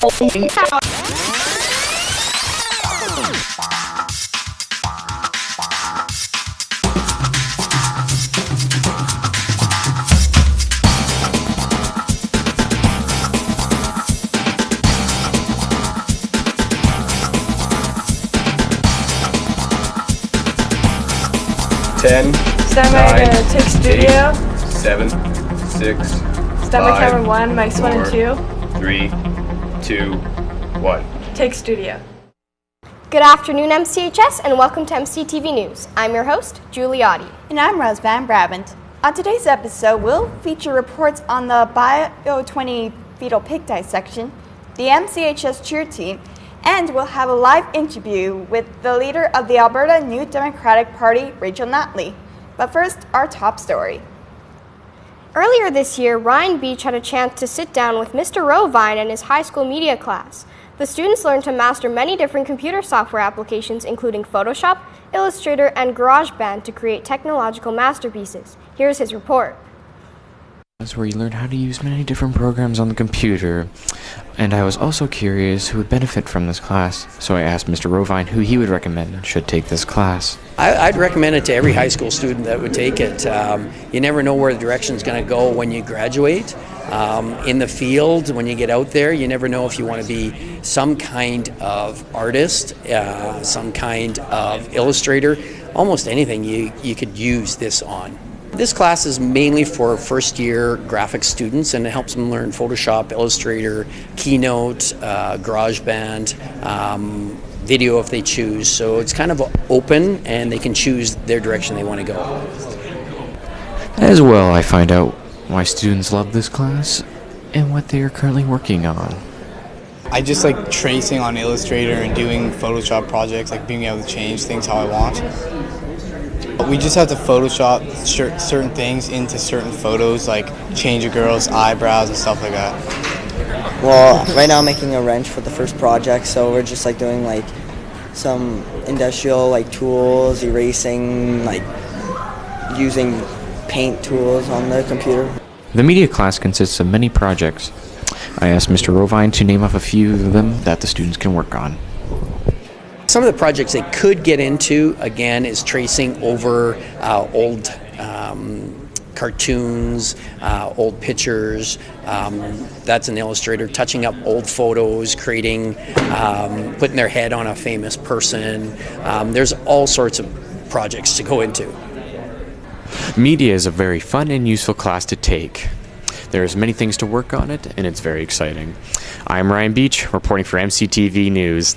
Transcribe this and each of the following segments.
Ten. Stand by to take studio. 7, 6. Stand by camera 1, mics 1 and 2. 3, 2, 1. Take studio. Good afternoon, MCHS, and welcome to MCTV News. I'm your host, Julie Audi. And I'm Rose Van Brabant. On today's episode, we'll feature reports on the Bio-20 fetal pig dissection, the MCHS cheer team, and we'll have a live interview with the leader of the Alberta New Democratic Party, Rachel Notley. But first, our top story. Earlier this year, Ryan Beach had a chance to sit down with Mr. Rovine and his high school media class. The students learned to master many different computer software applications, including Photoshop, Illustrator, and GarageBand to create technological masterpieces. Here's his report. That's where you learn how to use many different programs on the computer. And I was also curious who would benefit from this class, so I asked Mr. Rovine who he would recommend should take this class. I'd recommend it to every high school student that would take it. You never know where the direction is going to go when you graduate. In the field, when you get out there, you never know if you want to be some kind of artist, some kind of illustrator, almost anything you could use this on. This class is mainly for first-year graphics students, and it helps them learn Photoshop, Illustrator, Keynote, GarageBand, video if they choose. So it's kind of open, and they can choose their direction they want to go. As well, I find out why students love this class and what they are currently working on. I just like tracing on Illustrator and doing Photoshop projects, like being able to change things how I want. We just have to Photoshop certain things into certain photos, like change a girl's eyebrows and stuff like that. Well, right now I'm making a wrench for the first project, so we're just like doing like some industrial like tools, erasing, like using paint tools on the computer. The media class consists of many projects. I asked Mr. Rovine to name off a few of them that the students can work on. Some of the projects they could get into, again, is tracing over old cartoons, old pictures. That's an illustrator. Touching up old photos, creating, putting their head on a famous person. There's all sorts of projects to go into. Media is a very fun and useful class to take. There's many things to work on it, and it's very exciting. I'm Ryan Beach, reporting for MCTV News.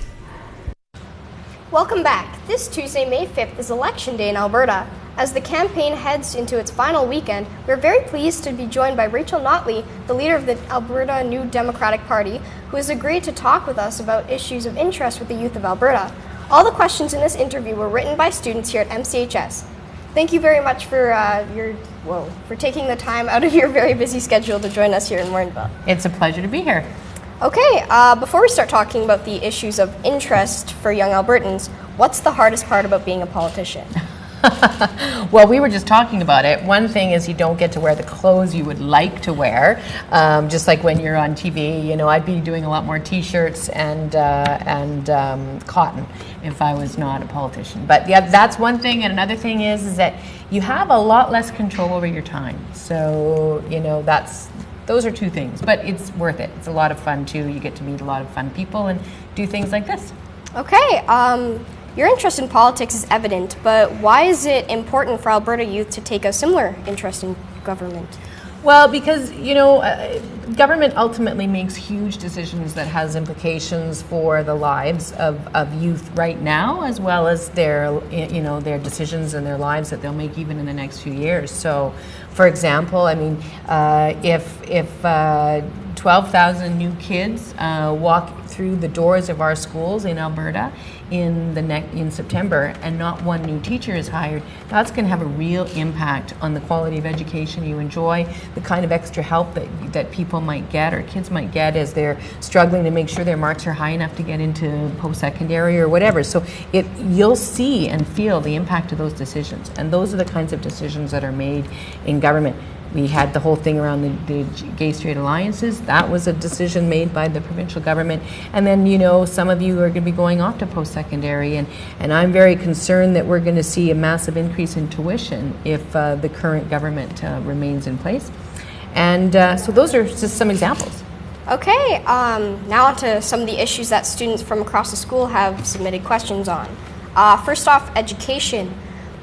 Welcome back. This Tuesday, May 5th, is Election Day in Alberta. As the campaign heads into its final weekend, we're very pleased to be joined by Rachel Notley, the leader of the Alberta New Democratic Party, who has agreed to talk with us about issues of interest with the youth of Alberta. All the questions in this interview were written by students here at MCHS. Thank you very much for for taking the time out of your very busy schedule to join us here in Mornville. It's a pleasure to be here. Okay, before we start talking about the issues of interest for young Albertans, what's the hardest part about being a politician? Well, we were just talking about it. One thing is you don't get to wear the clothes you would like to wear. Just like when you're on TV, you know, I'd be doing a lot more T-shirts and cotton if I was not a politician. But yeah, that's one thing. And another thing is that you have a lot less control over your time. So, you know, those are two things. But it's worth it. It's a lot of fun, too. You get to meet a lot of fun people and do things like this. Okay. Your interest in politics is evident, but why is it important for Alberta youth to take a similar interest in government? Well, because, you know, government ultimately makes huge decisions that has implications for the lives of youth right now, as well as their decisions and their lives that they'll make even in the next few years. So, for example, I mean, if 12,000 new kids walk through the doors of our schools in Alberta in September, and not one new teacher is hired, that's going to have a real impact on the quality of education you enjoy, the kind of extra help that people might get or kids might get as they're struggling to make sure their marks are high enough to get into post-secondary or whatever. So you'll see and feel the impact of those decisions, and those are the kinds of decisions that are made in government. We had the whole thing around the gay straight alliances. That was a decision made by the provincial government. And then, you know, some of you are going to be going off to post-secondary, and I'm very concerned that we're going to see a massive increase in tuition if the current government remains in place. And so those are just some examples. Okay, now on to some of the issues that students from across the school have submitted questions on. First off, education.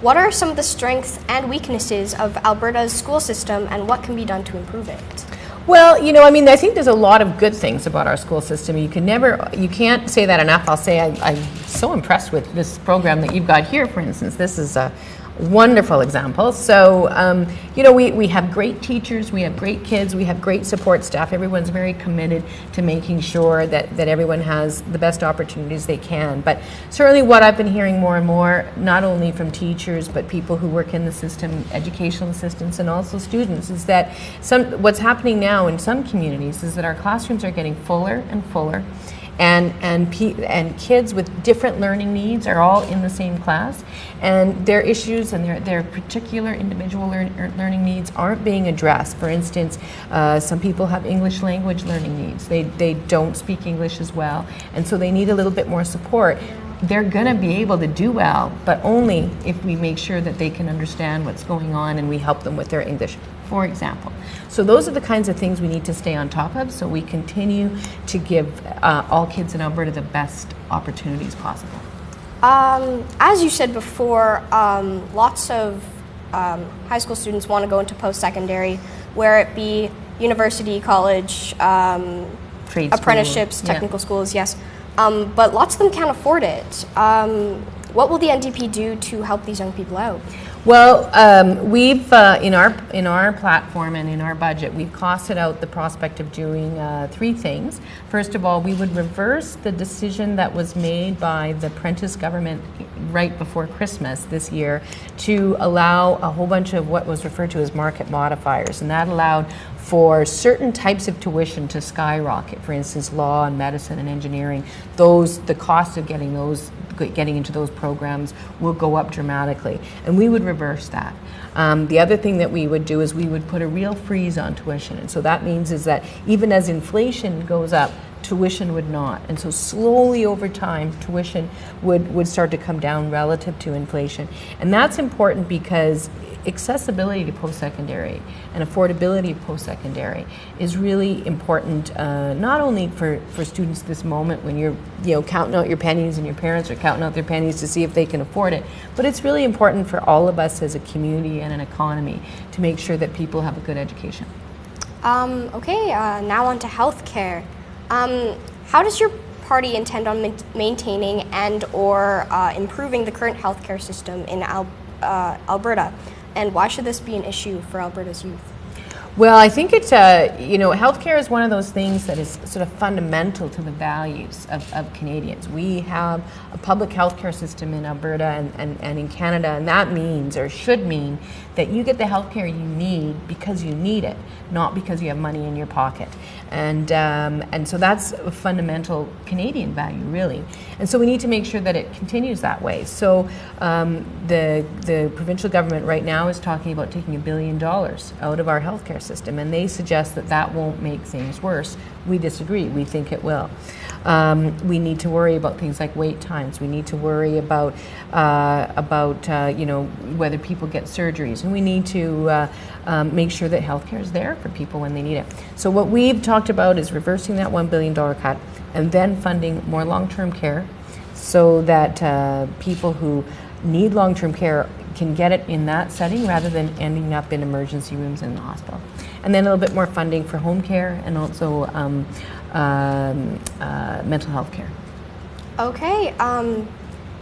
What are some of the strengths and weaknesses of Alberta's school system, and what can be done to improve it? Well, you know, I mean, I think there's a lot of good things about our school system. You can't say that enough. I'll say I'm so impressed with this program that you've got here, for instance. This is a wonderful example. So, you know, we have great teachers, we have great kids, we have great support staff. Everyone's very committed to making sure that everyone has the best opportunities they can. But certainly what I've been hearing more and more, not only from teachers, but people who work in the system, educational assistants, and also students, is that what's happening now in some communities is that our classrooms are getting fuller and fuller. And kids with different learning needs are all in the same class, and their issues and their particular individual learning needs aren't being addressed. For instance, some people have English language learning needs. They don't speak English as well, and so they need a little bit more support. They're going to be able to do well, but only if we make sure that they can understand what's going on and we help them with their English, for example. So those are the kinds of things we need to stay on top of, so we continue to give all kids in Alberta the best opportunities possible. As you said before, lots of high school students want to go into post-secondary, where it be university, college, Trade apprenticeships, school. technical schools, yes. But lots of them can't afford it. What will the NDP do to help these young people out? Well, we've in our platform and in our budget, we've costed out the prospect of doing three things. First of all, we would reverse the decision that was made by the Prentice government right before Christmas this year to allow a whole bunch of what was referred to as market modifiers, and that allowed for certain types of tuition to skyrocket. For instance, law and medicine and engineering, the cost of getting into those programs will go up dramatically, and we would reverse that. The other thing that we would do is we would put a real freeze on tuition, and so that means is that even as inflation goes up, tuition would not, and so slowly over time tuition would start to come down relative to inflation. And that's important because accessibility to post-secondary and affordability of post-secondary is really important, not only for students this moment when you're counting out your pennies and your parents are counting out their pennies to see if they can afford it, but it's really important for all of us as a community and an economy to make sure that people have a good education. Now on to healthcare. How does your party intend on maintaining and or improving the current healthcare system in Alberta? And why should this be an issue for Alberta's youth? Well, I think it's, healthcare is one of those things that is sort of fundamental to the values of Canadians. We have a public healthcare system in Alberta and in Canada, and that means, or should mean, that you get the healthcare you need because you need it, not because you have money in your pocket. And so that's a fundamental Canadian value, really. And so we need to make sure that it continues that way. So the provincial government right now is talking about taking $1 billion out of our healthcare system, and they suggest that that won't make things worse. We disagree. We think it will. We need to worry about things like wait times. We need to worry about whether people get surgeries, and we need to make sure that healthcare is there for people when they need it. So what we've talked about is reversing that $1 billion cut and then funding more long-term care so that people who need long-term care can get it in that setting rather than ending up in emergency rooms in the hospital. And then a little bit more funding for home care and also mental health care. Okay,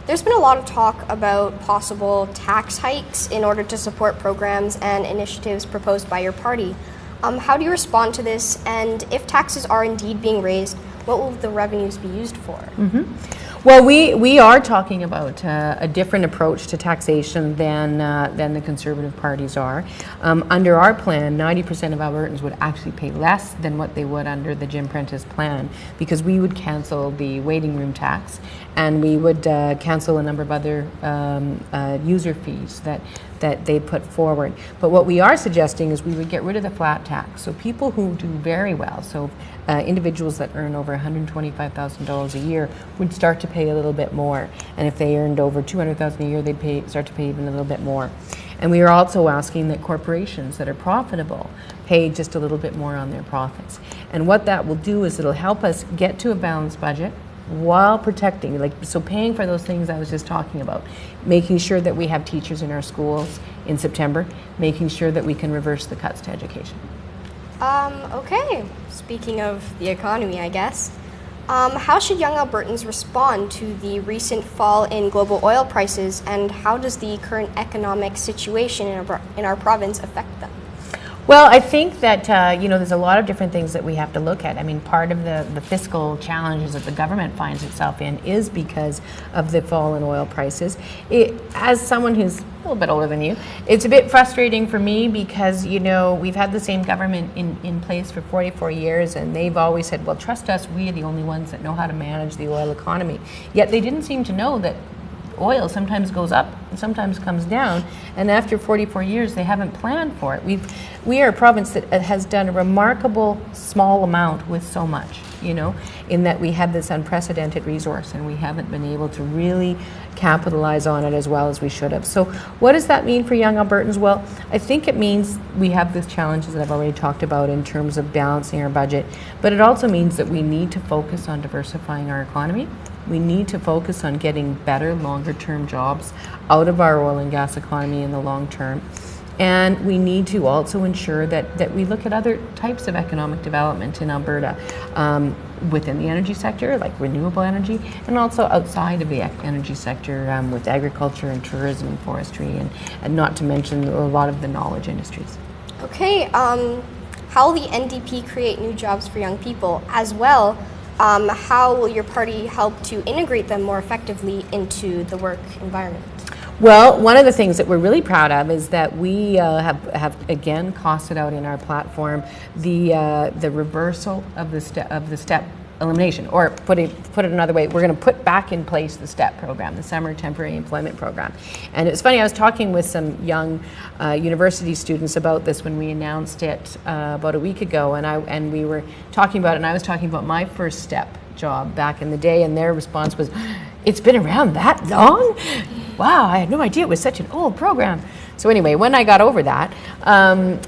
there's been a lot of talk about possible tax hikes in order to support programs and initiatives proposed by your party. How do you respond to this? And if taxes are indeed being raised, what will the revenues be used for? Mm-hmm. Well, we are talking about a different approach to taxation than the Conservative parties are. Under our plan, 90% of Albertans would actually pay less than what they would under the Jim Prentice plan, because we would cancel the waiting room tax, and we would cancel a number of other user fees that that they put forward. But what we are suggesting is we would get rid of the flat tax. So people who do very well, so individuals that earn over $125,000 a year would start to pay a little bit more. And if they earned over $200,000 a year, they'd start to pay even a little bit more. And we are also asking that corporations that are profitable pay just a little bit more on their profits. And what that will do is it'll help us get to a balanced budget while protecting, so paying for those things I was just talking about, making sure that we have teachers in our schools in September, making sure that we can reverse the cuts to education. Okay, speaking of the economy, I guess, how should young Albertans respond to the recent fall in global oil prices, and how does the current economic situation in our province affect them? Well, I think that, there's a lot of different things that we have to look at. I mean, part of the fiscal challenges that the government finds itself in is because of the fall in oil prices. As someone who's a little bit older than you, it's a bit frustrating for me because, we've had the same government in place for 44 years, and they've always said, well, trust us, we are the only ones that know how to manage the oil economy. Yet they didn't seem to know that oil sometimes goes up and sometimes comes down, and after 44 years they haven't planned for it. We are a province that has done a remarkable small amount with so much, in that we have this unprecedented resource and we haven't been able to really capitalize on it as well as we should have. So what does that mean for young Albertans? Well, I think it means we have these challenges that I've already talked about in terms of balancing our budget, but it also means that we need to focus on diversifying our economy. We need to focus on getting better, longer-term jobs out of our oil and gas economy in the long term. And we need to also ensure that we look at other types of economic development in Alberta within the energy sector, like renewable energy, and also outside of the energy sector with agriculture and tourism and forestry, and not to mention a lot of the knowledge industries. Okay, how will the NDP create new jobs for young people? As well, how will your party help to integrate them more effectively into the work environment? Well, one of the things that we're really proud of is that we have again costed out in our platform the reversal of the step elimination, or put it another way, we're going to put back in place the STEP program, the Summer Temporary Employment Program. And it's funny, I was talking with some young university students about this when we announced it about a week ago, and we were talking about it, and I was talking about my first STEP job back in the day, and their response was, "It's been around that long? Wow, I had no idea it was such an old program." So anyway, when I got over that,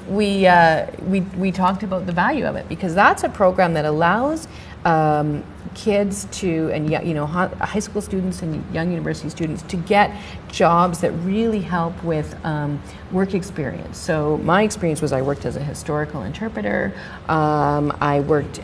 we talked about the value of it, because that's a program that allows kids to, and high school students and young university students to get jobs that really help with work experience. So my experience was I worked as a historical interpreter. I worked,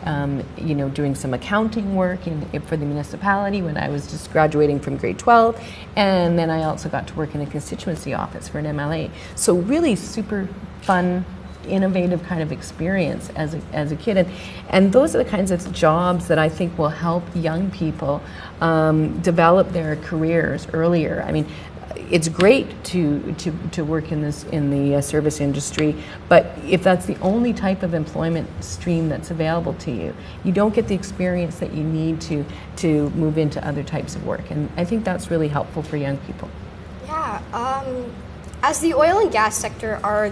doing some accounting work for the municipality when I was just graduating from grade 12, and then I also got to work in a constituency office for an MLA. So really super fun, innovative kind of experience as a kid, and those are the kinds of jobs that I think will help young people develop their careers earlier. I mean, it's great to work in the service industry, but if that's the only type of employment stream that's available to you, you don't get the experience that you need to move into other types of work, and I think that's really helpful for young people. Yeah. As the oil and gas sector are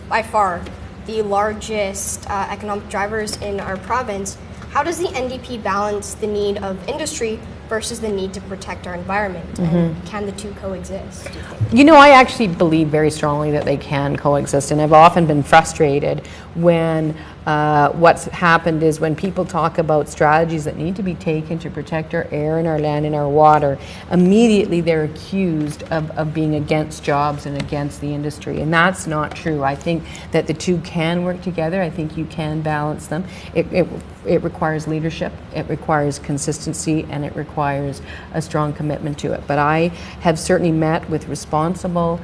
by far the largest economic drivers in our province, how does the NDP balance the need of industry versus the need to protect our environment? Mm-hmm. And can the two coexist, do you think? I actually believe very strongly that they can coexist, and I've often been frustrated when what's happened is when people talk about strategies that need to be taken to protect our air and our land and our water, immediately they're accused of being against jobs and against the industry, and that's not true. I think that the two can work together. I think you can balance them. It requires leadership, it requires consistency, and it requires a strong commitment to it. But I have certainly met with responsible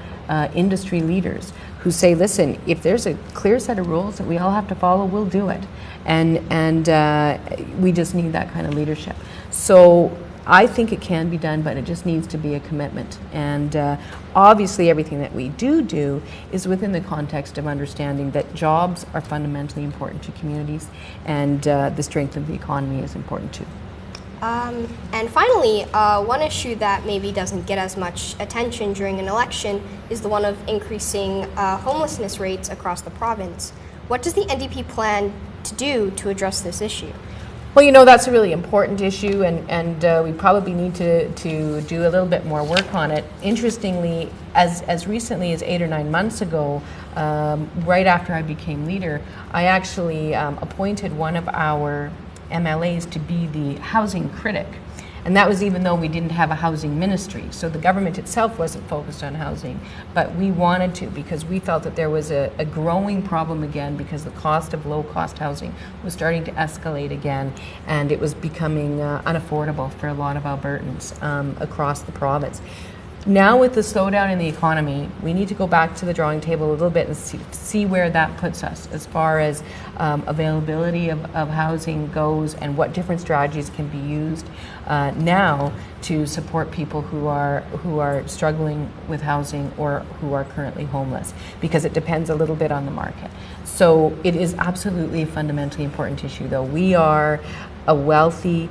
industry leaders who say, listen, if there's a clear set of rules that we all have to follow, we'll do it. And we just need that kind of leadership. So I think it can be done, but it just needs to be a commitment. And obviously everything that we do is within the context of understanding that jobs are fundamentally important to communities, and the strength of the economy is important too. And finally, one issue that maybe doesn't get as much attention during an election is the one of increasing homelessness rates across the province. What does the NDP plan to do to address this issue? Well, you know, that's a really important issue, and we probably need to do a little bit more work on it. Interestingly, as recently as 8 or 9 months ago, right after I became leader, I actually appointed one of our MLAs to be the housing critic. And that was even though we didn't have a housing ministry. So the government itself wasn't focused on housing, but we wanted to because we felt that there was a growing problem again because the cost of low-cost housing was starting to escalate again, and it was becoming unaffordable for a lot of Albertans across the province. Now with the slowdown in the economy, we need to go back to the drawing table a little bit and see where that puts us as far as availability of housing goes and what different strategies can be used now to support people who are struggling with housing or who are currently homeless, because it depends a little bit on the market. So it is absolutely a fundamentally important issue, though. We are a wealthy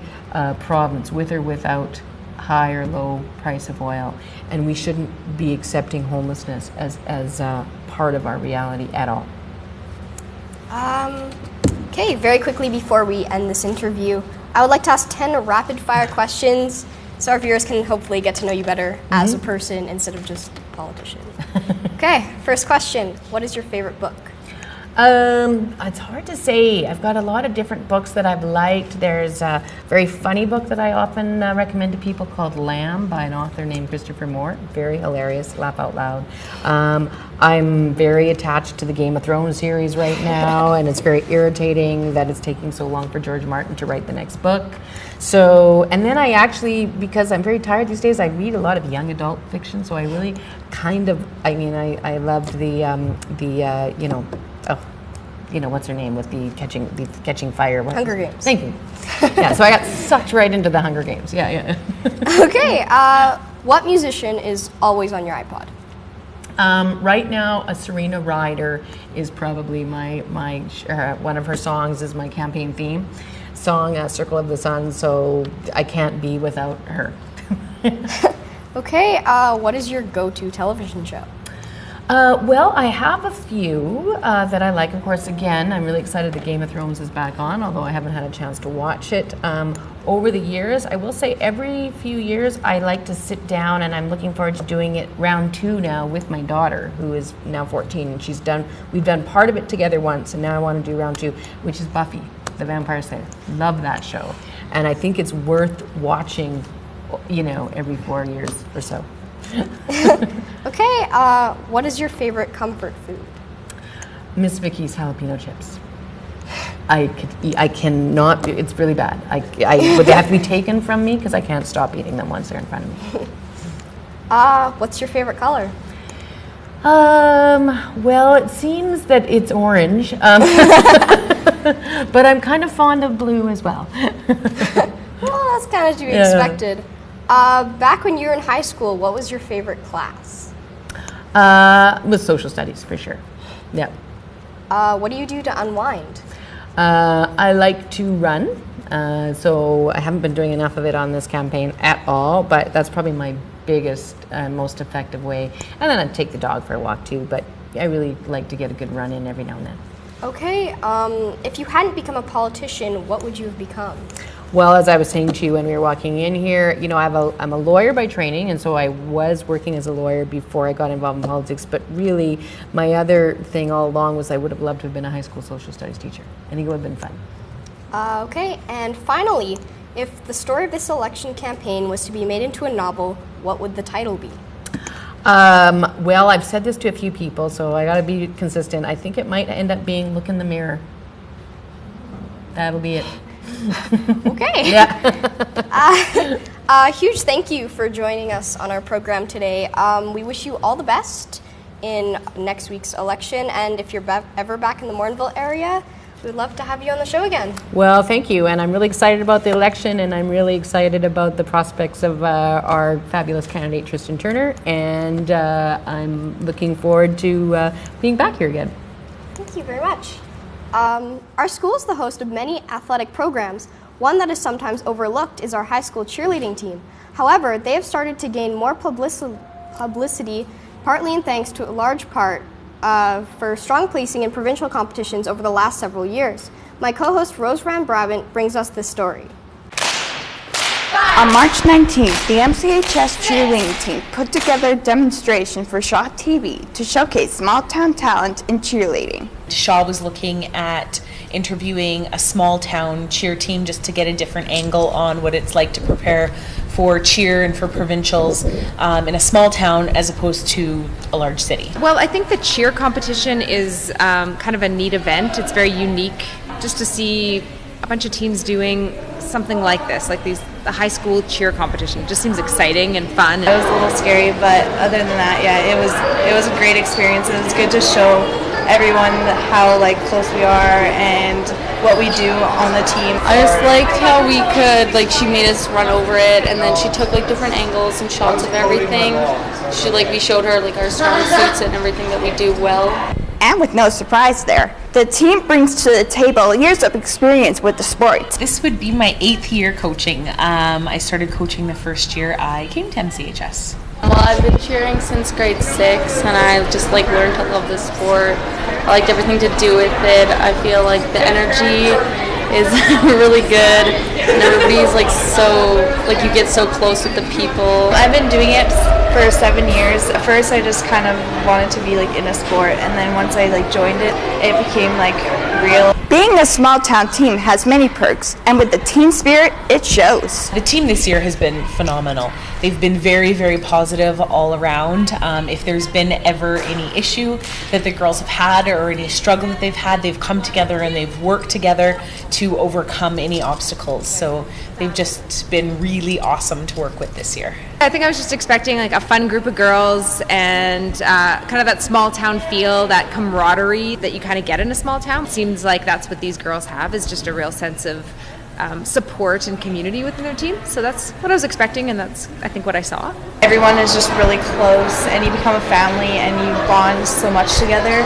province with or without high or low price of oil, and we shouldn't be accepting homelessness as part of our reality at all. Okay, very quickly before we end this interview, I would like to ask 10 rapid fire questions so our viewers can hopefully get to know you better as a person instead of just a politician. Okay, first question, what is your favorite book? It's hard to say. I've got a lot of different books that I've liked. There's a very funny book that I often recommend to people called Lamb by an author named Christopher Moore. Very hilarious, laugh out loud. I'm very attached to the Game of Thrones series right now, and it's very irritating that it's taking so long for George Martin to write the next book. So, and then I actually, because I'm very tired these days, I read a lot of young adult fiction, so I really I loved what's her name with the catching fire? Hunger Games. Thank you. Yeah, so I got sucked right into the Hunger Games. Yeah. Okay, what musician is always on your iPod? Right now, a Serena Ryder is probably my one of her songs is my campaign theme song, Circle of the Sun, so I can't be without her. Okay, what is your go-to television show? Well, I have a few that I like. Of course, again, I'm really excited that Game of Thrones is back on, although I haven't had a chance to watch it. Over the years, I will say every few years, I like to sit down, and I'm looking forward to doing it round 2 now with my daughter, who is now 14, and we've done part of it together once, and now I want to do round 2, which is Buffy, the Vampire Slayer. Love that show. And I think it's worth watching, every 4 years or so. Okay, what is your favorite comfort food? Miss Vicky's jalapeno chips. I cannot. It's really bad. Would they have to be taken from me because I can't stop eating them once they're in front of me. What's your favorite color? Well, it seems that it's orange, but I'm kind of fond of blue as well. Well, that's kind of to be expected. Back when you were in high school, what was your favorite class? With social studies, for sure. Yeah. What do you do to unwind? I like to run, so I haven't been doing enough of it on this campaign at all, but that's probably my biggest and most effective way. And then I take the dog for a walk too, but I really like to get a good run in every now and then. Okay, if you hadn't become a politician, what would you have become? Well, as I was saying to you when we were walking in here, I'm a lawyer by training, and so I was working as a lawyer before I got involved in politics, but really my other thing all along was I would have loved to have been a high school social studies teacher. I think it would have been fun. Okay, and finally, if the story of this election campaign was to be made into a novel, what would the title be? Well, I've said this to a few people, so I gotta be consistent. I think it might end up being Look in the Mirror. That'll be it. Okay. Yeah. Huge thank you for joining us on our program today. We wish you all the best in next week's election, and if you're ever back in the Morinville area, we'd love to have you on the show again. Well, thank you, and I'm really excited about the election, and I'm really excited about the prospects of our fabulous candidate, Tristan Turner, and I'm looking forward to being back here again. Thank you very much. Our school is the host of many athletic programs. One that is sometimes overlooked is our high school cheerleading team. However, they have started to gain more publicity, partly in thanks to a large part for strong placing in provincial competitions over the last several years. My co-host Rose Van Brabant brings us this story. On March 19th, the MCHS cheerleading team put together a demonstration for Shaw TV to showcase small-town talent in cheerleading. Shaw was looking at interviewing a small-town cheer team just to get a different angle on what it's like to prepare for cheer and for provincials in a small town as opposed to a large city. Well, I think the cheer competition is kind of a neat event. It's very unique just to see a bunch of teams doing something like this, like the high school cheer competition. It just seems exciting and fun. It was a little scary, but other than that, yeah, it was a great experience. It was good to show everyone how close we are and what we do on the team. I just liked how she made us run over it, and then she took different angles and shots of everything. We showed her our strong suits and everything that we do well. And with no surprise there, the team brings to the table years of experience with the sport. This would be my 8th year coaching. I started coaching the first year I came to MCHS. Well, I've been cheering since grade 6, and I just learned to love the sport. I liked everything to do with it. I feel like the energy is really good, and everybody's you get so close with the people. I've been doing it for 7 years. At first I just kind of wanted to be in a sport, and then once I joined it, it became real. Being a small town team has many perks, and with the team spirit, it shows. The team this year has been phenomenal. They've been very, very positive all around. If there's been ever any issue that the girls have had or any struggle that they've come together and they've worked together to overcome any obstacles. So they've just been really awesome to work with this year. I think I was just expecting a fun group of girls and kind of that small town feel, that camaraderie that you kind of get in a small town. Seems like that's what these girls have, is just a real sense of support and community within their team. So that's what I was expecting, and that's, I think, what I saw. Everyone is just really close, and you become a family, and you bond so much together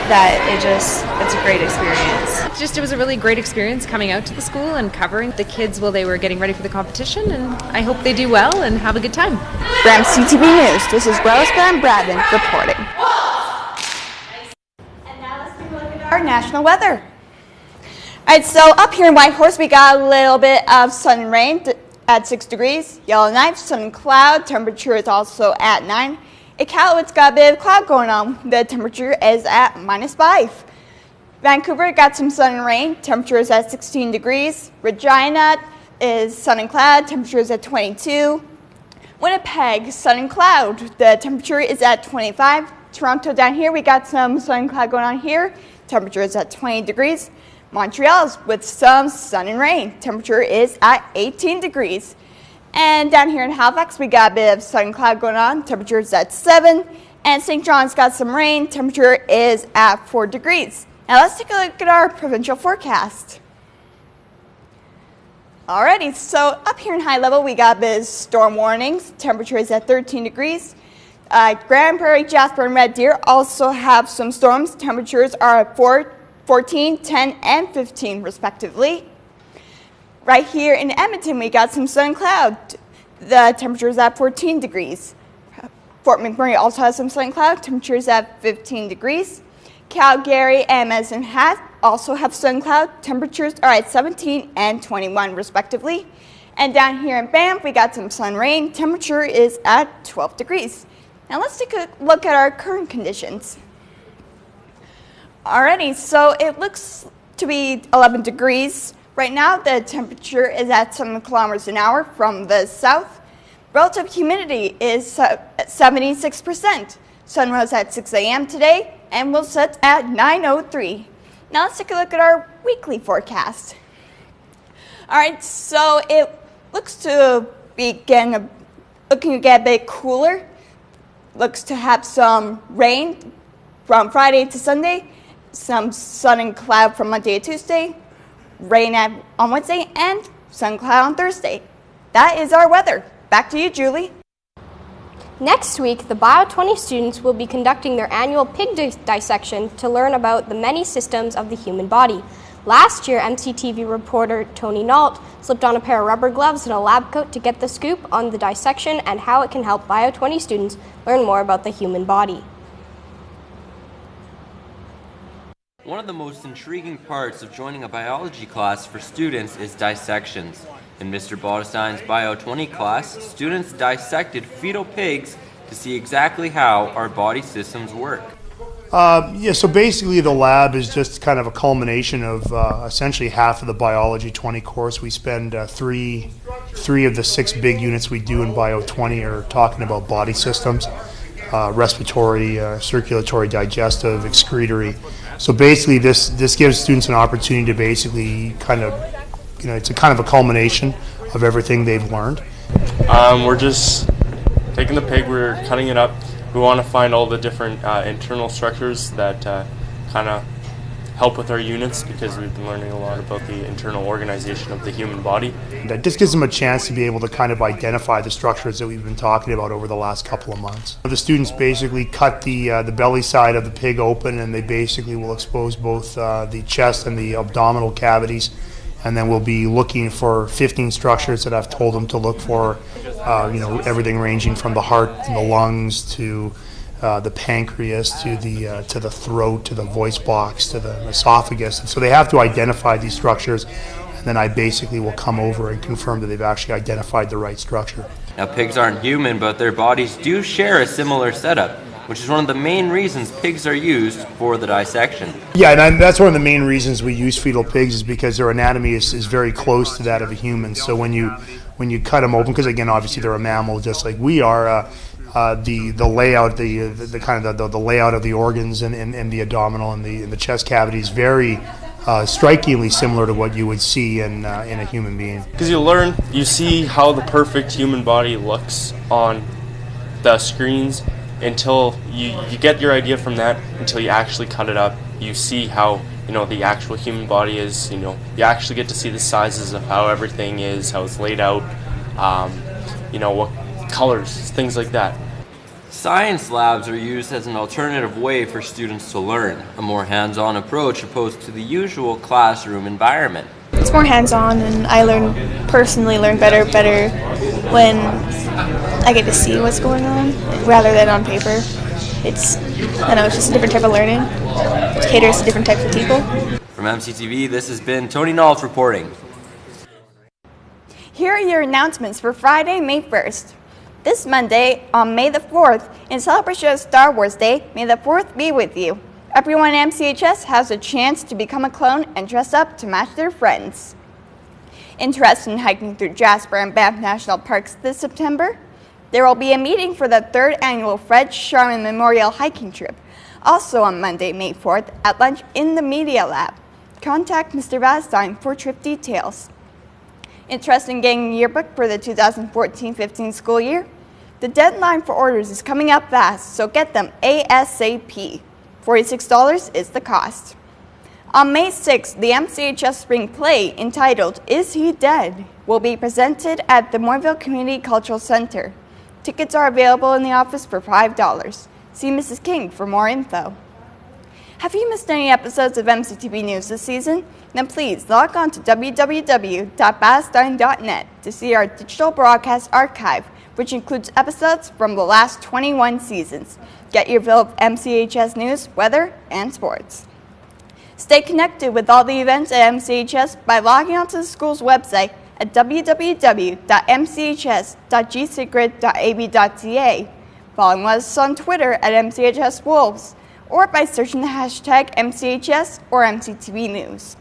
that it's a great experience. It was a really great experience coming out to the school and covering the kids while they were getting ready for the competition, and I hope they do well and have a good time. For MCTV News, this is Rose Van Brabant reporting. And now let's take a look at our national weather. Alright, so up here in Whitehorse, we got a little bit of sun and rain at 6 degrees. Yellowknife, sun and cloud, temperature is also at 9. Iqaluit's got a bit of cloud going on. The temperature is at -5. Vancouver got some sun and rain, temperature is at 16 degrees. Regina is sun and cloud, temperature is at 22. Winnipeg, sun and cloud, the temperature is at 25. Toronto down here, we got some sun and cloud going on here, temperature is at 20 degrees. Montreal's with some sun and rain. Temperature is at 18 degrees. And down here in Halifax, we got a bit of sun and cloud going on. Temperature is at 7. And St. John's got some rain. Temperature is at 4 degrees. Now let's take a look at our provincial forecast. Alrighty, so up here in high level, we got a bit of storm warnings. Temperature is at 13 degrees. Grand Prairie, Jasper, and Red Deer also have some storms. Temperatures are at 14, 10, and 15 respectively. Right here in Edmonton, we got some sun and cloud. The temperature is at 14 degrees. Fort McMurray also has some sun and cloud. Temperature is at 15 degrees. Calgary and Medicine Hat also have sun and cloud. Temperatures are at 17 and 21 respectively. And down here in Banff, we got some sun and rain. Temperature is at 12 degrees. Now let's take a look at our current conditions. Alrighty, so it looks to be 11 degrees. Right now, the temperature is at 7 kilometers an hour from the south. Relative humidity is at 76%. Sun rose at 6 a.m. today and will set at 9:03. Now let's take a look at our weekly forecast. Alright, so it looks to be looking to get a bit cooler. Looks to have some rain from Friday to Sunday. Some sun and cloud from Monday to Tuesday, rain on Wednesday, and sun and cloud on Thursday. That is our weather. Back to you, Julie. Next week, the Bio 20 students will be conducting their annual pig dissection to learn about the many systems of the human body. Last year, MCTV reporter Tony Notley slipped on a pair of rubber gloves and a lab coat to get the scoop on the dissection and how it can help Bio 20 students learn more about the human body. One of the most intriguing parts of joining a biology class for students is dissections. In Mr. Bottestein's Bio 20 class, students dissected fetal pigs to see exactly how our body systems work. So basically the lab is just kind of a culmination of essentially half of the Biology 20 course. We spend three of the 6 big units we do in Bio 20 are talking about body systems, respiratory, circulatory, digestive, excretory. So basically this gives students an opportunity to basically kind of, it's a kind of a culmination of everything they've learned. We're just taking the pig, we're cutting it up. We want to find all the different internal structures that kind of help with our units, because we've been learning a lot about the internal organization of the human body. That just gives them a chance to be able to kind of identify the structures that we've been talking about over the last couple of months. The students basically cut the belly side of the pig open, and they basically will expose both the chest and the abdominal cavities, and then we'll be looking for 15 structures that I've told them to look for, everything ranging from the heart and the lungs to the pancreas to the throat to the voice box to the esophagus. And so they have to identify these structures, and then I basically will come over and confirm that they've actually identified the right structure. Now, pigs aren't human, but their bodies do share a similar setup, which is one of the main reasons pigs are used for the dissection. Yeah, and that's one of the main reasons we use fetal pigs, is because their anatomy is very close to that of a human. So when you cut them open, because again, obviously they're a mammal just like we are, the layout, the kind of the layout of the organs and the abdominal and the chest cavity is very strikingly similar to what you would see in a human being. Because you see how the perfect human body looks on the screens, until you get your idea from that, until you actually cut it up. You see how the actual human body is. You actually get to see the sizes of how everything is, how it's laid out, what colors, things like that. Science labs are used as an alternative way for students to learn, a more hands-on approach opposed to the usual classroom environment. It's more hands-on, and I personally learn better when I get to see what's going on rather than on paper. It's just a different type of learning. It caters to different types of people. From MCTV, this has been Tony Notley reporting. Here are your announcements for Friday, May 1st. This Monday, on May the 4th, in celebration of Star Wars Day, may the 4th be with you. Everyone at MCHS has a chance to become a clone and dress up to match their friends. Interested in hiking through Jasper and Banff National Parks this September? There will be a meeting for the 3rd annual Fred Sharman Memorial Hiking Trip, also on Monday, May 4th, at lunch in the Media Lab. Contact Mr. Vastine for trip details. Interested in getting a yearbook for the 2014-15 school year? The deadline for orders is coming up fast, so get them ASAP. $46 is the cost. On May 6th, the MCHS Spring Play, entitled Is He Dead?, will be presented at the Moreville Community Cultural Center. Tickets are available in the office for $5. See Mrs. King for more info. Have you missed any episodes of MCTV News this season? Then please log on to www.bastine.net to see our digital broadcast archive, which includes episodes from the last 21 seasons. Get your fill of MCHS news, weather, and sports. Stay connected with all the events at MCHS by logging onto the school's website at www.mchs.gcgrid.ab.ca, following us on Twitter at MCHS Wolves, or by searching the hashtag MCHS or MCTV News.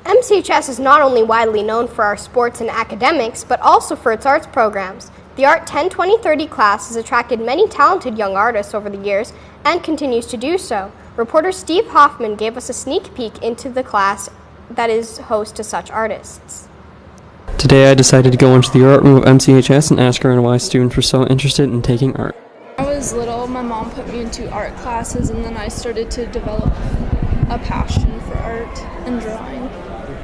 MCHS is not only widely known for our sports and academics, but also for its arts programs. The Art 10, 20, 30 class has attracted many talented young artists over the years and continues to do so. Reporter Steve Hoffman gave us a sneak peek into the class that is host to such artists. Today I decided to go into the art room of MCHS and ask her why students were so interested in taking art. When I was little, my mom put me into art classes, and then I started to develop a passion for art and drawing.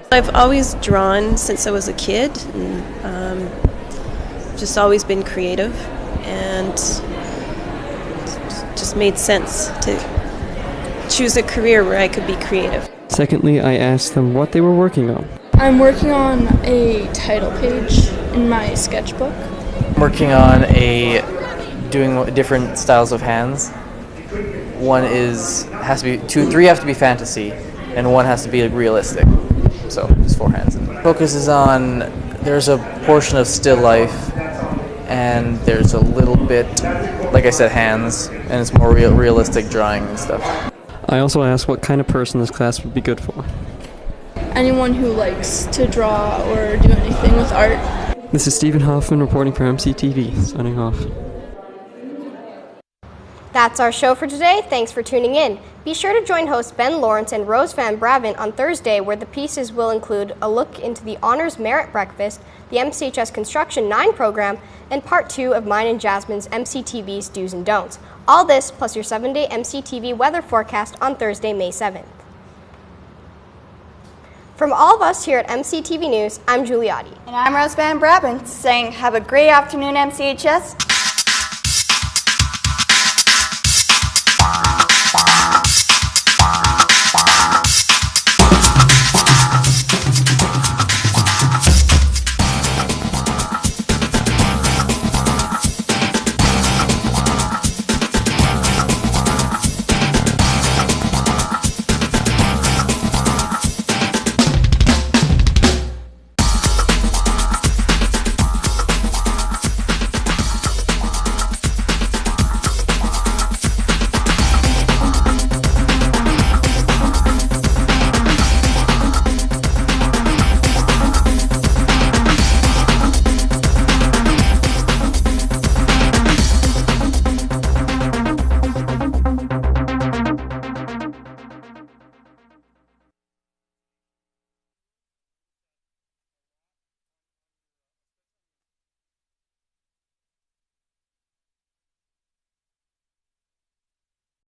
I've always drawn since I was a kid, and just always been creative, and just made sense to choose a career where I could be creative. Secondly, I asked them what they were working on. I'm working on a title page in my sketchbook. I'm working on doing different styles of hands. One has to be three have to be fantasy, and one has to be realistic. So just 4 hands. Focus is on, there's a portion of still life, and there's a little bit, like I said, hands, and it's more realistic drawing and stuff. I also asked what kind of person this class would be good for. Anyone who likes to draw or do anything with art. This is Stephen Hoffman reporting for MCTV, signing off. That's our show for today. Thanks for tuning in. Be sure to join hosts Ben Lawrence and Rose Van Brabant on Thursday, where the pieces will include a look into the Honors Merit Breakfast, the MCHS Construction 9 program, and part 2 of mine and Jasmine's MCTV's Do's and Don'ts. All this plus your 7-day MCTV weather forecast on Thursday, May 7th. From all of us here at MCTV News, I'm Giuliotti. And I'm Rose Van Brabant saying have a great afternoon, MCHS.